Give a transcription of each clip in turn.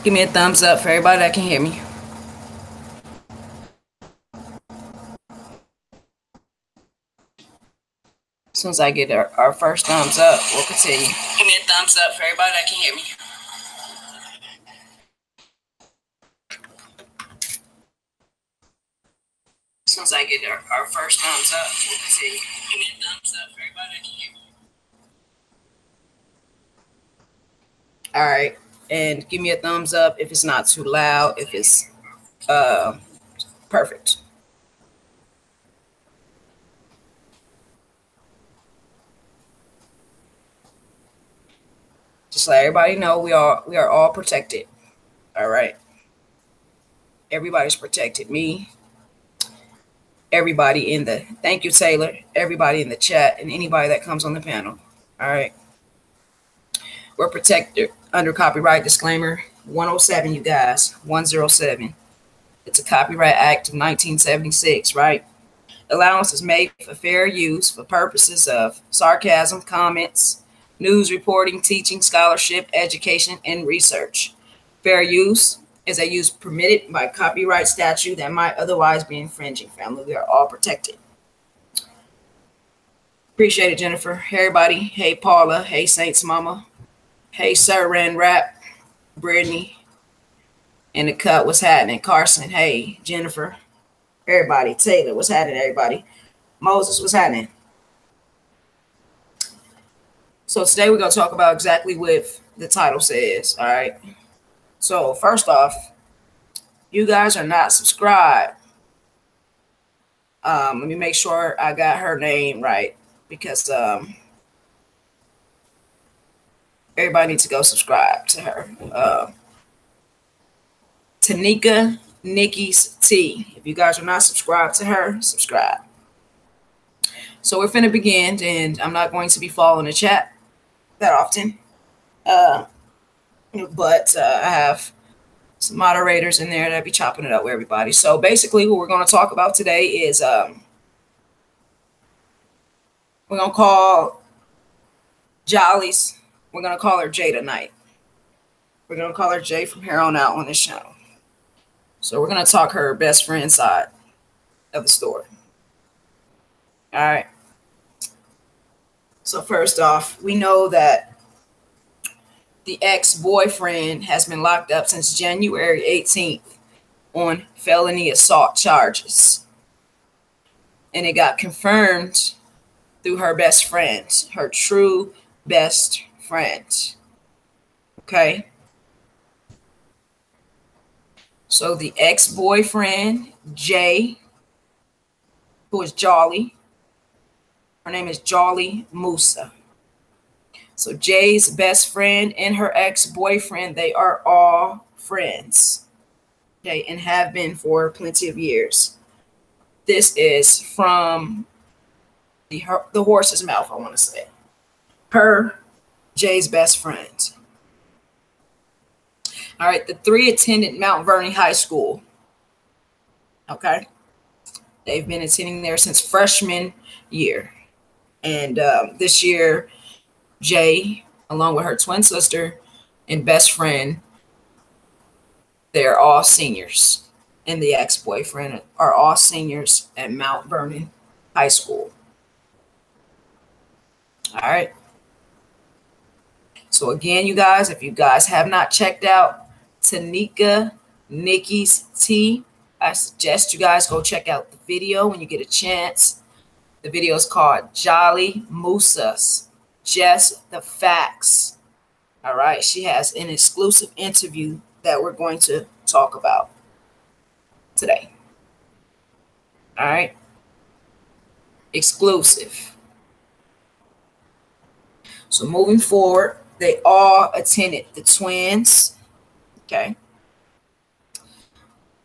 Give me a thumbs up for everybody that can hear me. As soon as I get our first thumbs up, we'll continue. Give me a thumbs up for everybody that can hear me. As soon as I get our first thumbs up, we'll continue. Give me a thumbs up for everybody that can hear me. All right. And give me a thumbs up if it's not too loud, if it's perfect. Just let everybody know we are all protected. All right. Everybody's protected. Me, everybody in the thank you, Taylor, everybody in the chat, and anybody that comes on the panel. All right. We're protected under copyright disclaimer 107, you guys. 107. It's a Copyright Act of 1976, right? Allowance is made for fair use for purposes of sarcasm, comments, news reporting, teaching, scholarship, education, and research. Fair use is a use permitted by copyright statute that might otherwise be infringing. Family, we are all protected. Appreciate it, Jennifer. Hey, everybody. Hey, Paula. Hey, Saints Mama. Hey, Sir Ran Rap. Brittany. In the cut, what's happening? Carson. Hey, Jennifer. Everybody. Taylor, what's happening, everybody? Moses, what's happening? So today we're going to talk about exactly what the title says, all right? So first off, you guys are not subscribed. Let me make sure I got her name right because everybody needs to go subscribe to her. Tanika Nikki's T. If you guys are not subscribed to her, subscribe. So we're finna begin, and I'm not going to be following the chat that often. But I have some moderators in there that be chopping it up with everybody. So basically what we're going to talk about today is we're going to call Jholie's. We're going to call her Jay tonight. We're going to call her Jay from here on out on this channel. So we're going to talk her best friend side of the story. All right. So first off, we know that the ex-boyfriend has been locked up since January 18th on felony assault charges. And it got confirmed through her best friend, her true best friend. Okay. So the ex-boyfriend, Jay, who is Jholie, her name is Jholie Moussa. So Jay's best friend and her ex-boyfriend, they are all friends, okay, and have been for plenty of years. This is from the horse's mouth, I want to say. Her, Jay's best friend. All right, the three attended Mount Vernon High School. Okay. They've been attending there since freshman year. And this year, Jay, along with her twin sister and best friend, they're all seniors. And the ex-boyfriend are all seniors at Mount Vernon High School. All right. So again, you guys, if you guys have not checked out Tanika Nikki's T, I suggest you guys go check out the video when you get a chance. The video is called Jholie Moussa's Just the Facts. All right. She has an exclusive interview that we're going to talk about today. All right. Exclusive. So moving forward, they all attended, the twins. Okay.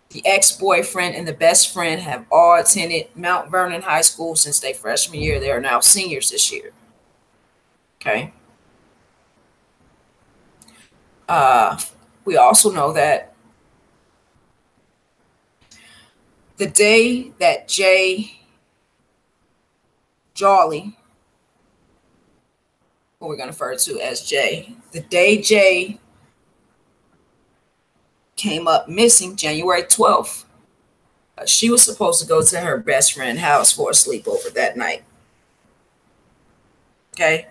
The ex-boyfriend and the best friend have all attended Mount Vernon High School since their freshman year. They are now seniors this year. Okay. We also know that the day that Jholie, who we're going to refer to as Jay, the day Jay came up missing January 12th. She was supposed to go to her best friend's house for a sleepover that night. Okay.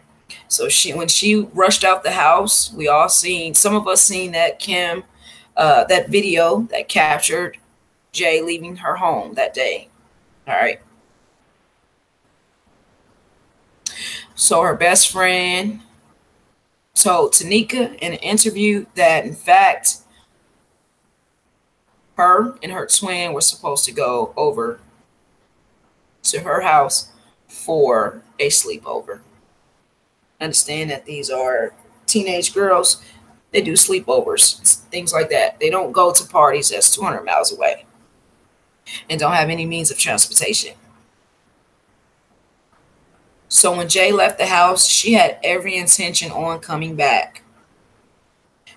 So when she rushed out the house, we all seen, some of us seen that that video that captured Jay leaving her home that day. All right. So her best friend told Tanika in an interview that, in fact, her and her twin were supposed to go over to her house for a sleepover. Understand that these are teenage girls. They do sleepovers, things like that. They don't go to parties that's 200 miles away and don't have any means of transportation. So when Jay left the house, she had every intention on coming back.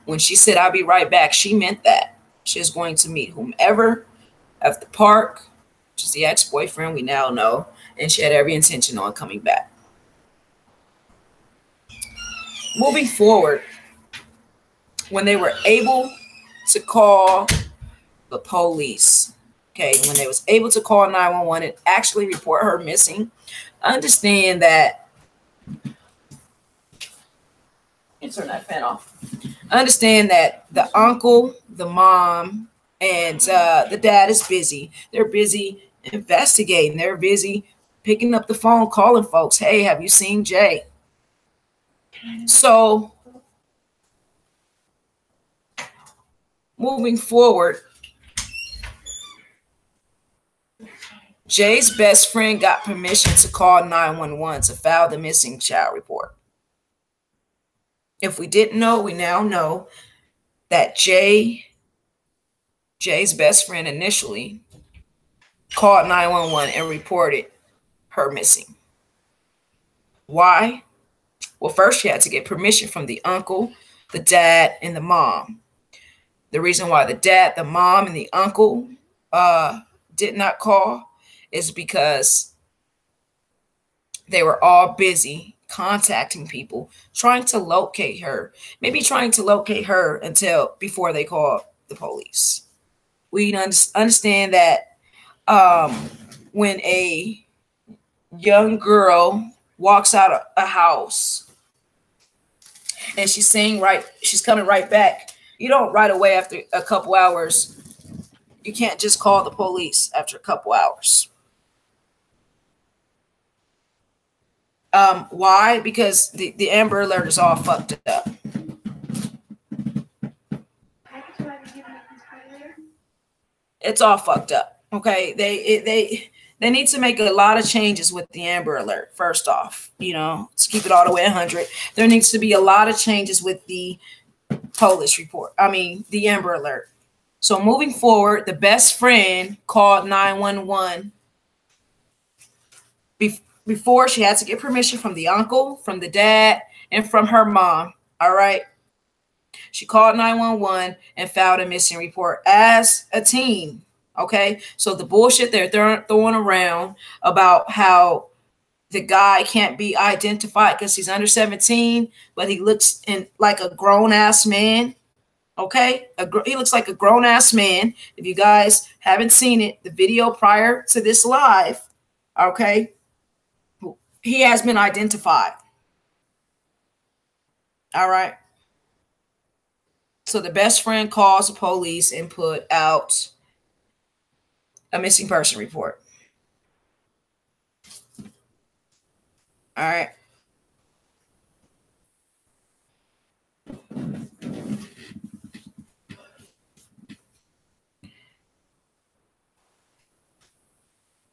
When she said, "I'll be right back," she meant that. She was going to meet whomever at the park, which is the ex-boyfriend we now know, and she had every intention on coming back. Moving forward, when they were able to call the police, okay, when they was able to call 911 and actually report her missing, understand that, turn that fan off. Understand that the uncle, the mom, and the dad is busy. They're busy investigating. They're busy picking up the phone, calling folks. Hey, have you seen Jay? So moving forward, Jay's best friend got permission to call 911 to file the missing child report. If we didn't know, we now know that Jay's best friend initially called 911 and reported her missing. Why? Well, first she had to get permission from the uncle, the dad, and the mom. The reason why the dad, the mom, and the uncle did not call is because they were all busy contacting people, trying to locate her, maybe trying to locate her until before they called the police. We understand that when a young girl walks out of a house and she's coming right back, you don't right away after a couple hours, you can't just call the police after a couple hours. Why? Because the Amber Alert is all fucked up. It's all fucked up. Okay, they need to make a lot of changes with the Amber Alert. First off, let's keep it all the way 100. There needs to be a lot of changes with the police report. The Amber Alert. So moving forward, the best friend called 911 before she had to get permission from the uncle, from the dad, and from her mom. All right. She called 911 and filed a missing report as a team. Okay. So the bullshit they're throwing around about how the guy can't be identified because he's under 17, but he looks like a grown ass man. Okay. He looks like a grown ass man. If you guys haven't seen it, the video prior to this live, okay, he has been identified. All right. So the best friend calls the police and put out a missing person report. All right.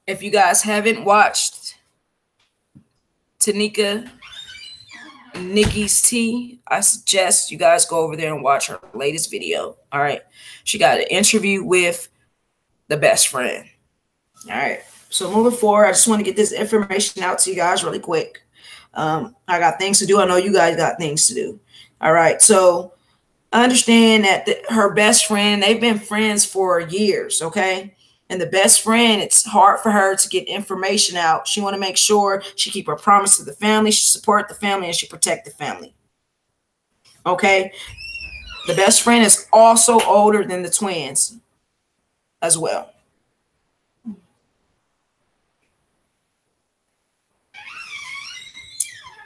If you guys haven't watched Tanika Nikki's Tea, I suggest you guys go over there and watch her latest video. All right. She got an interview with the best friend. All right. So moving forward, I just want to get this information out to you guys really quick. I got things to do. I know you guys got things to do. All right. So understand that her best friend, they've been friends for years. Okay. And the best friend, it's hard for her to get information out. She want to make sure she keep her promise to the family, she support the family, and she protect the family. Okay. The best friend is also older than the twins as well.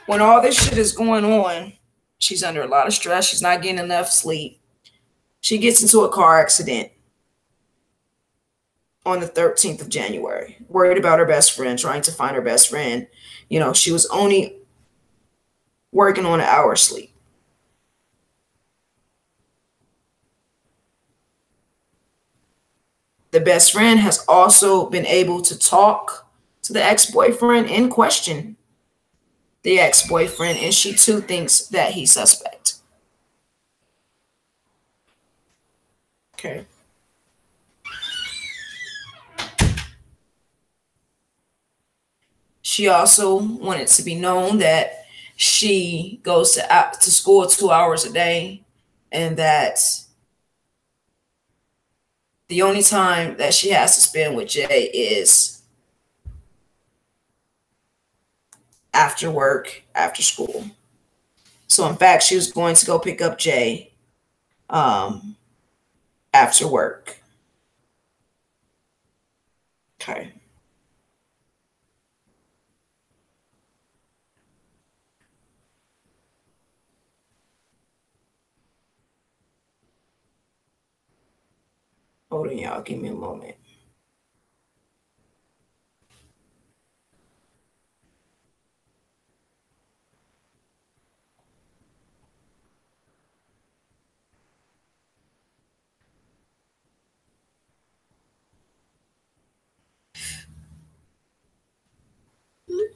When all this shit is going on, she's under a lot of stress. She's not getting enough sleep. She gets into a car accident on the 13th of January, worried about her best friend, trying to find her best friend. You know, she was only working on an hour's sleep. The best friend has also been able to talk to the ex-boyfriend and question the ex-boyfriend, and she too thinks that he's suspect. Okay. She also wanted to be known that she goes to school 2 hours a day, and that the only time that she has to spend with Jay is after work, after school. So in fact, she was going to go pick up Jay after work. Okay. Hold on, y'all. Give me a moment.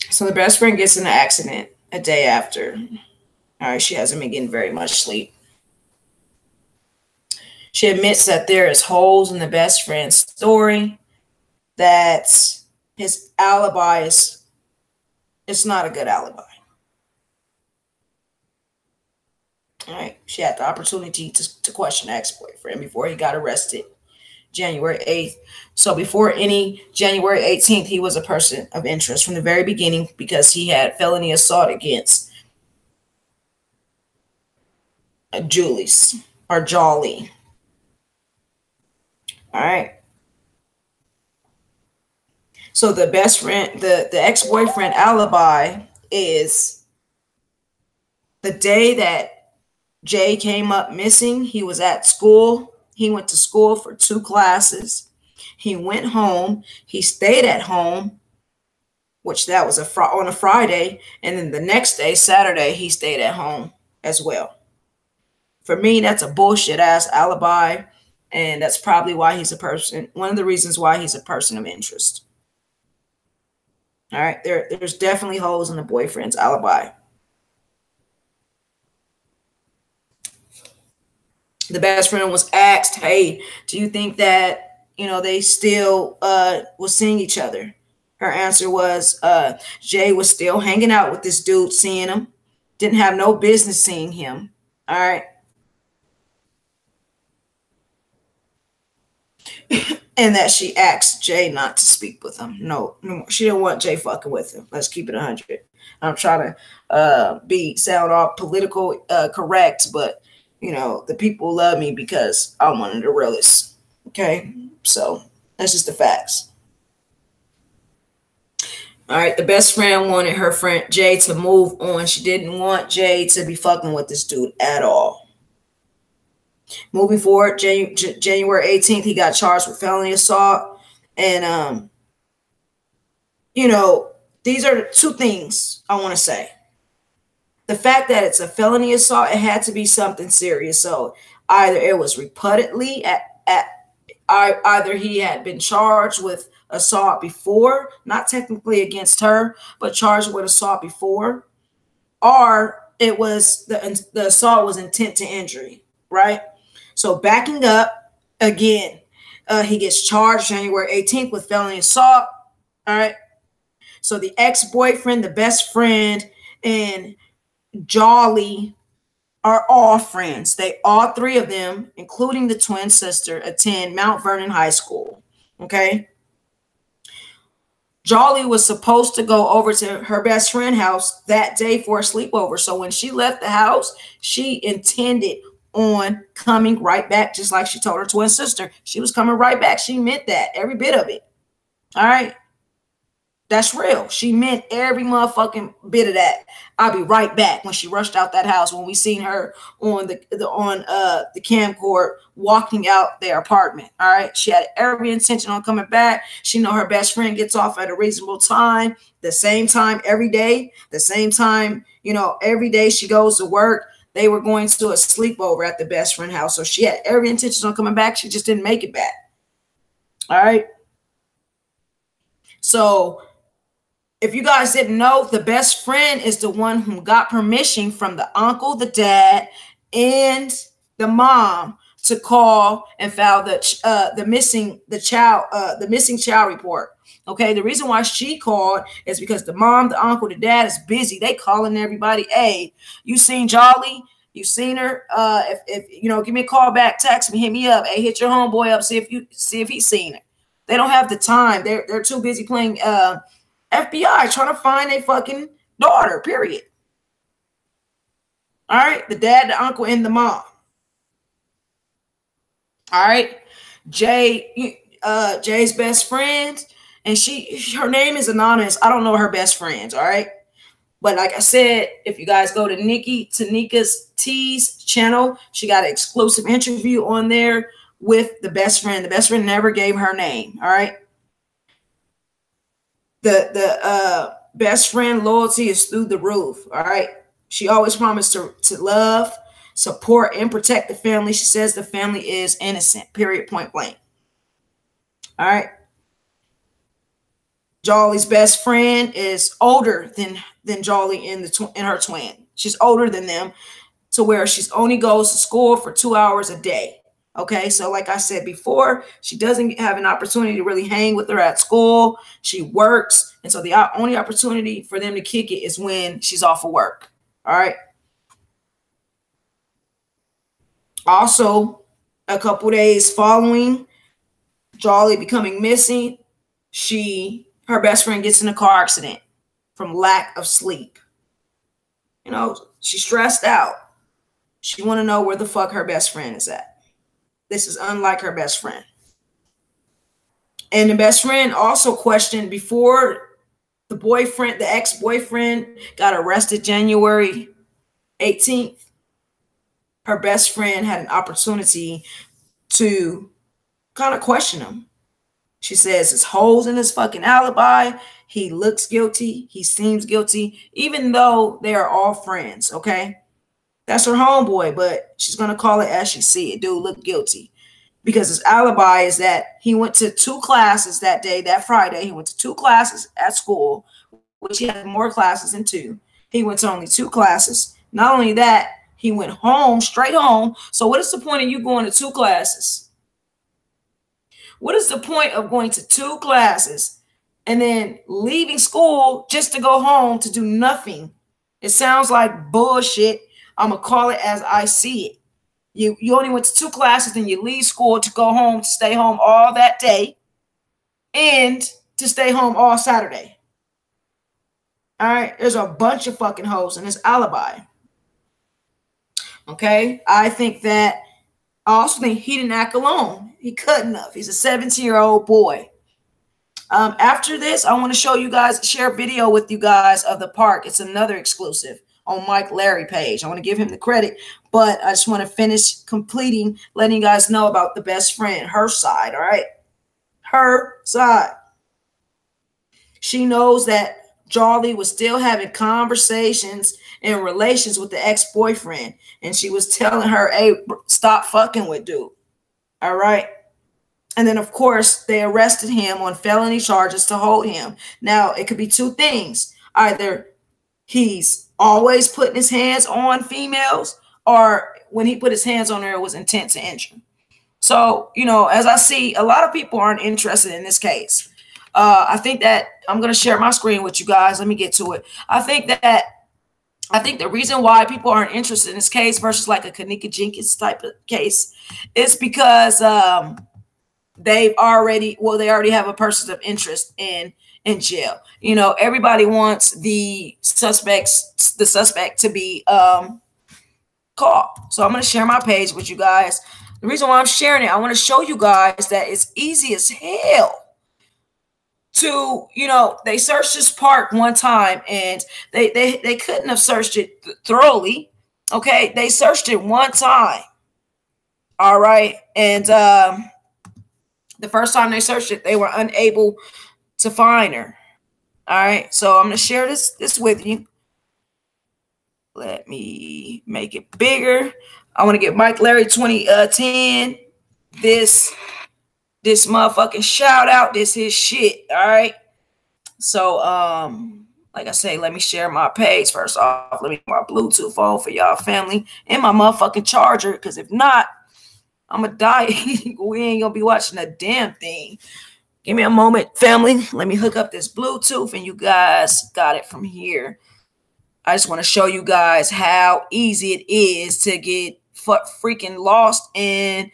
So the best friend gets in an accident a day after. All right, she hasn't been getting very much sleep. She admits that there is holes in the best friend's story, that his alibi is it's not a good alibi. All right, she had the opportunity to question ex-boyfriend before he got arrested January 8th. So before any January 18th, he was a person of interest from the very beginning because he had felony assault against Jholie. All right. So the best friend, the ex-boyfriend alibi is the day that Jay came up missing. He was at school. He went to school for 2 classes. He went home. He stayed at home, which that was on a Friday. And then the next day, Saturday, he stayed at home as well. For me, that's a bullshit ass alibi. And that's probably why he's a person. One of the reasons why he's a person of interest. All right. There's definitely holes in the boyfriend's alibi. The best friend was asked, hey, do you think that, they still was seeing each other? Her answer was, Jay was still hanging out with this dude, seeing him. Didn't have no business seeing him. All right. And that she asked Jay not to speak with him. No, she didn't want Jay fucking with him. Let's keep it 100. I'm trying to sound all political correct, but the people love me because I'm one of the realest. Okay, so that's just the facts. All right, the best friend wanted her friend Jay to move on. She didn't want Jay to be fucking with this dude at all. Moving forward, January 18th, he got charged with felony assault. And, these are 2 things I want to say. The fact that it's a felony assault, it had to be something serious. So either it was repeatedly either he had been charged with assault before, not technically against her, but charged with assault before, or it was the assault was intent to injury, right? So backing up again, he gets charged January 18th with felony assault. All right. So the ex-boyfriend, the best friend, and Jholie are all friends. All 3 of them, including the twin sister, attend Mount Vernon High School. Okay. Jholie was supposed to go over to her best friend's house that day for a sleepover. So when she left the house, she intended on coming right back, just like she told her twin sister. She was coming right back. She meant that, every bit of it. All right. That's real. She meant every motherfucking bit of that. I'll be right back. When she rushed out that house, when we seen her on the camcorder walking out their apartment. All right. She had every intention on coming back. She know her best friend gets off at a reasonable time, the same time every day, the same time, you know, every day she goes to work. They were going to a sleepover at the best friend house. So she had every intention on coming back. She just didn't make it back. All right. So if you guys didn't know, the best friend is the one who got permission from the uncle, the dad, and the mom to call and file the missing child report. Okay, the reason why she called is because the mom, the uncle, the dad is busy. They calling everybody. Hey, you seen Jholie? You seen her? If you know, give me a call back, text me, hit me up. Hey, hit your homeboy up, see if he's seen her. They don't have the time. They're too busy playing FBI, trying to find a fucking daughter, period. All right, the dad, the uncle, and the mom. All right, Jay's best friend, and her name is anonymous. I don't know her best friends. All right, but like I said, if you guys go to Tanika's T's channel, she got an exclusive interview on there with the best friend. The best friend never gave her name. All right. The best friend loyalty is through the roof. All right. She always promised to love, support, and protect the family. She says the family is innocent, period, point blank. All right. Jholie's best friend is older than Jholie and her twin. She's older than them, to where she only goes to school for 2 hours a day. Okay, so like I said before, she doesn't have an opportunity to really hang with her at school. She works, and so the only opportunity for them to kick it is when she's off of work. All right. Also, a couple days following Jholie becoming missing, her best friend gets in a car accident from lack of sleep. You know, she's stressed out. She want to know where the fuck her best friend is at. This is unlike her best friend. And the best friend also questioned before the ex-boyfriend got arrested January 18th. Her best friend had an opportunity to kind of question him. She says it's holes in his fucking alibi. He looks guilty. He seems guilty, even though they are all friends, okay? That's her homeboy, but she's going to call it as she see it. Dude look guilty. Because his alibi is that he went to 2 classes that day, that Friday. He went to 2 classes at school, which he had more classes than 2. He went to only 2 classes. Not only that, he went home, straight home. So what is the point of you going to 2 classes? What is the point of going to 2 classes and then leaving school just to go home to do nothing? It sounds like bullshit. I'm going to call it as I see it. You only went to 2 classes, and you leave school to go home, to stay home all that day, and to stay home all Saturday. All right, there's a bunch of fucking holes in his alibi. Okay, I also think he didn't act alone. He couldn't have. He's a 17-year-old boy. After this, I want to share a video with you guys of the park. It's another exclusive on Mike Larry page. I want to give him the credit, but I just want to finish letting you guys know about the best friend, her side, all right? Her side. She knows that Jholie was still having conversations and relations with the ex-boyfriend, and she was telling her, hey, stop fucking with dude, all right? And then, of course, they arrested him on felony charges to hold him. Now, it could be 2 things. Either he's always putting his hands on females, or when he put his hands on her, it was intent to injure. So, you know, as I see, a lot of people aren't interested in this case. I think that I'm going to share my screen with you guys. Let me get to it. I think the reason why people aren't interested in this case versus like a Kanika Jenkins type of case is because they already have a person of interest in jail. You know, everybody wants the suspect to be caught. So I'm going to share my page with you guys. The reason why I'm sharing it, I want to show you guys that it's easy as hell to, you know, they searched this park one time and they couldn't have searched it thoroughly. Okay, they searched it one time. All right, and the first time they searched it, they were unable to find her. All right, so I'm gonna share this with you. Let me make it bigger. I want to get Mike Larry 2010 this motherfucking shout out. This his shit. All right. So like I say, let me share my page first off. Let me get my Bluetooth phone for y'all family and my motherfucking charger, because if not, I'm gonna die. We ain't gonna be watching a damn thing. Give me a moment, family. Let me hook up this Bluetooth and you guys got it from here. I just want to show you guys how easy it is to get freaking lost, and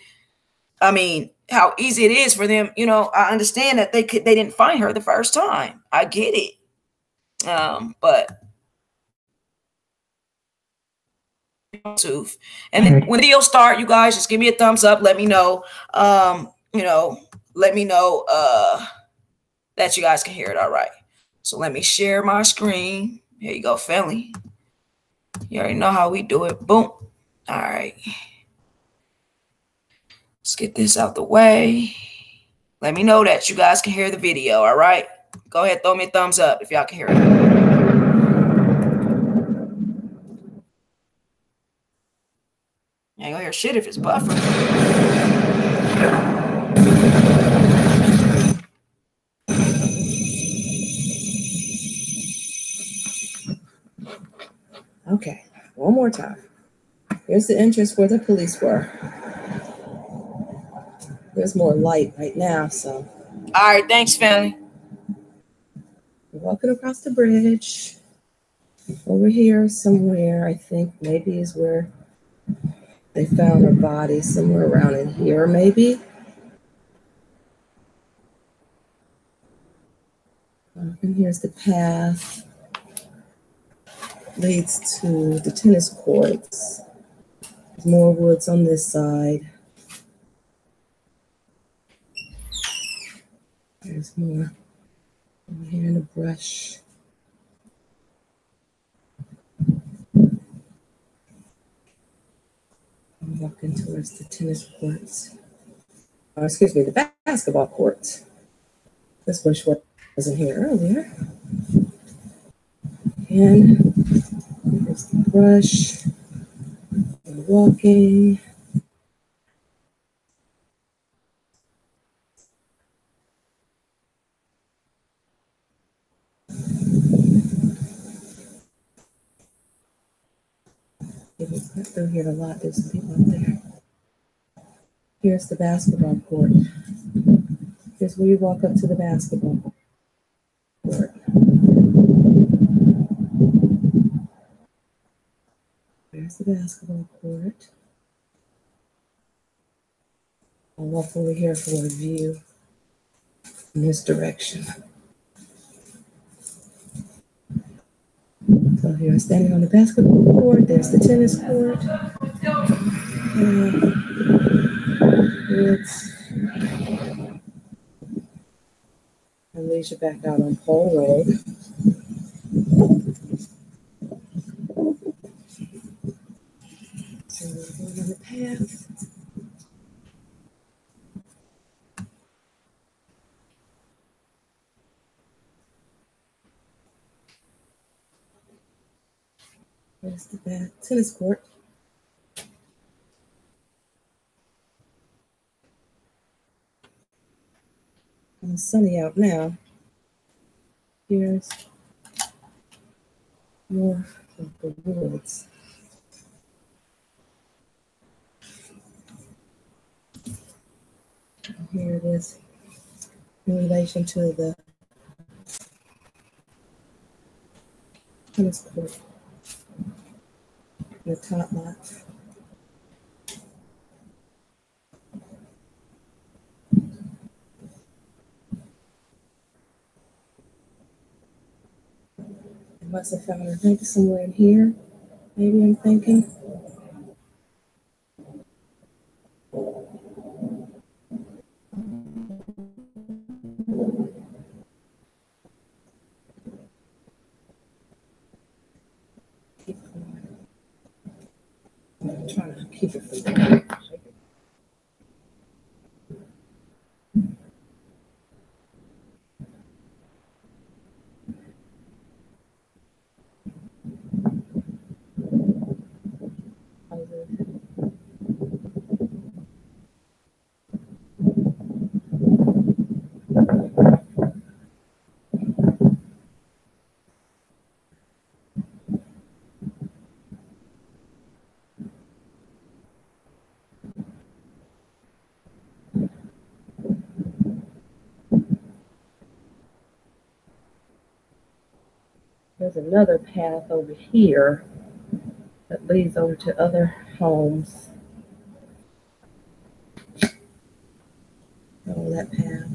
I mean how easy it is for them. You know, I understand that they didn't find her the first time. I get it. But and then when the video start, you guys just give me a thumbs up. Let me know. You know, let me know that you guys can hear it all right. So let me share my screen. Here you go, family. You already know how we do it. Boom. All right. Let's get this out the way. Let me know that you guys can hear the video. All right. Go ahead, throw me a thumbs up if y'all can hear it. You ain't gonna hear shit if it's buffering. Okay, one more time. Here's the entrance where the police were. There's more light right now, so. All right, thanks, family. We're walking across the bridge. Over here somewhere, I think maybe is where they found her body, somewhere around in here, maybe. And here's the path. Leads to the tennis courts. There's more woods on this side. There's more over here in the brush. I'm walking towards the tennis courts. Oh, excuse me, the basketball courts. This bush wasn't here earlier. And there's the brush. I'm walking. People cut through here a lot. There's some people up there. Here's the basketball court. Here's where you walk up to the basketball court. There's the basketball court. I'll walk over here for a view in this direction. So here I'm standing on the basketball court. There's the tennis court. And leads you back out on Pole Road. So we're going on the path. There's the tennis court. And it's sunny out now. Here's more of the woods. And here it is in relation to the tennis court. The top lot. I must have found her maybe somewhere in here. Maybe I'm thinking. trying to keep it from there. There's another path over here that leads over to other homes. Follow that path.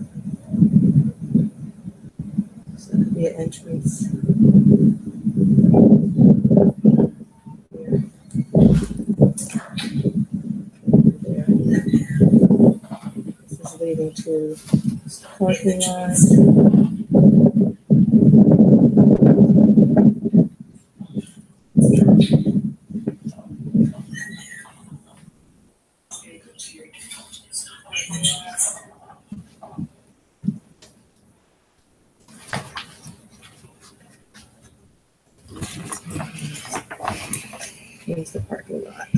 So that could be an entrance. There. This is leading to parking lot. Here's the parking lot.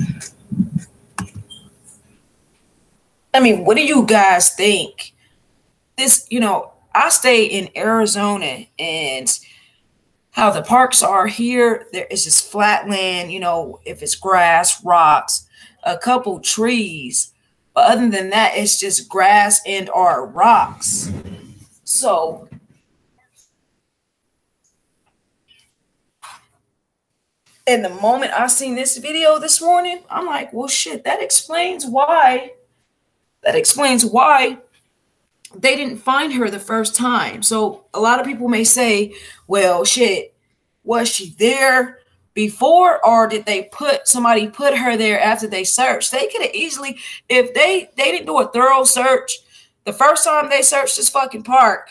I mean, what do you guys think? This, I stay in Arizona, and how the parks are here, there is just flat land, if it's grass, rocks, a couple trees. But other than that, it's just grass and or rocks. So in the moment I seen this video this morning, I'm like, well, shit, that explains why they didn't find her the first time. So a lot of people may say, well, shit, was she there before, or did somebody put her there after they searched? They could have easily, if they didn't do a thorough search the first time they searched this fucking park,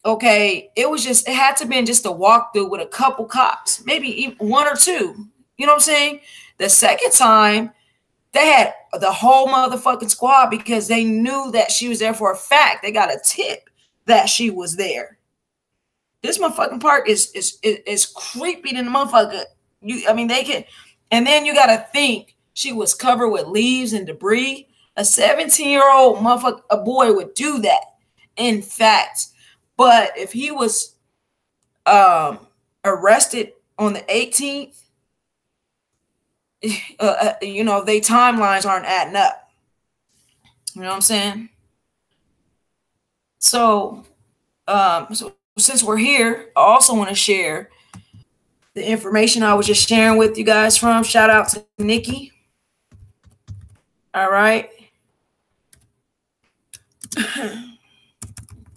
okay, it had to have been just a walkthrough with a couple cops, maybe even one or two. You know what I'm saying? The second time, they had the whole motherfucking squad because they knew that she was there for a fact. They got a tip that she was there. This motherfucking park is creepy than the motherfucker. They can, and then you gotta think she was covered with leaves and debris. A 17-year-old motherfucker, a boy would do that. In fact, but if he was arrested on the 18th, they timelines aren't adding up. You know what I'm saying? So since we're here, I also want to share the information I was just sharing with you guys from. Shout out to Nikki. All right.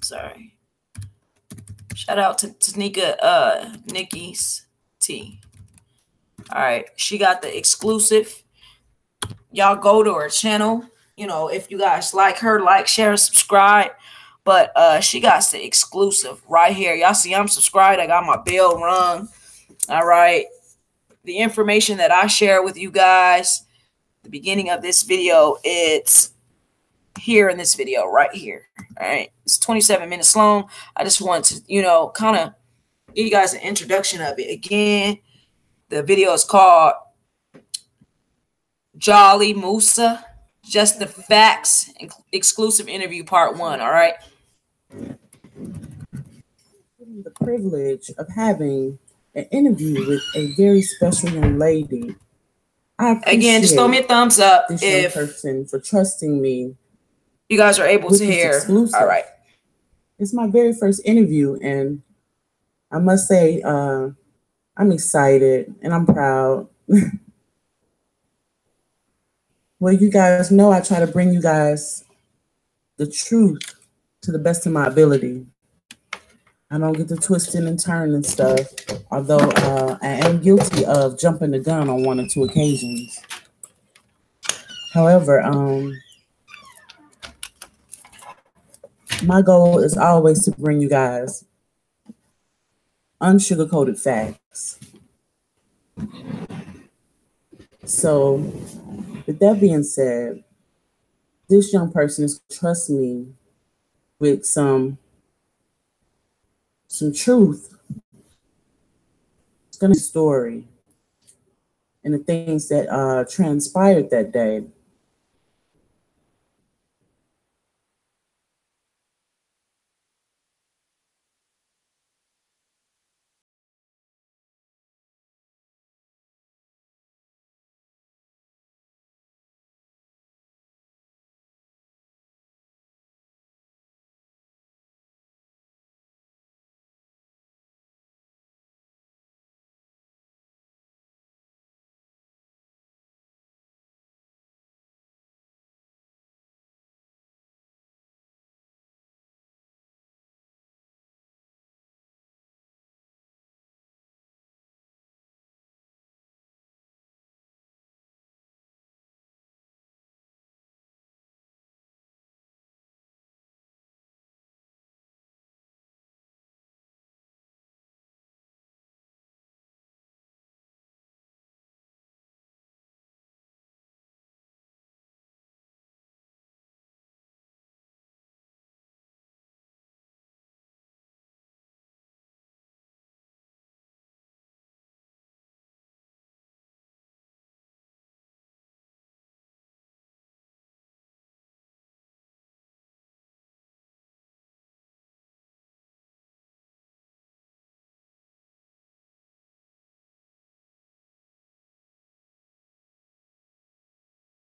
Sorry. Shout out to Tanika, Nikki's T. All right. She got the exclusive. Y'all go to her channel. If you guys like her, like, share, subscribe. But she got the exclusive right here. Y'all see I'm subscribed. I got my bell rung. All right. The information that I share with you guys at the beginning of this video, it's here in this video right here. All right. It's 27 minutes long. I just want to, kind of give you guys an introduction of it. Again, the video is called Jholie Moussa, Just the Facts, exclusive interview part 1. All right. The privilege of having an interview with a very special young lady. Again, just throw me a thumbs up this if young person for trusting me. You guys are able to hear. Exclusive. All right. It's my very first interview, and I must say, I'm excited and I'm proud. Well, you guys know I try to bring you guys the truth to the best of my ability. I don't get to twisting and turning and stuff, although I am guilty of jumping the gun on 1 or 2 occasions. However, my goal is always to bring you guys unsugar-coated facts. So with that being said, this young person is trust me with some truth. It's gonna be a story and the things that transpired that day.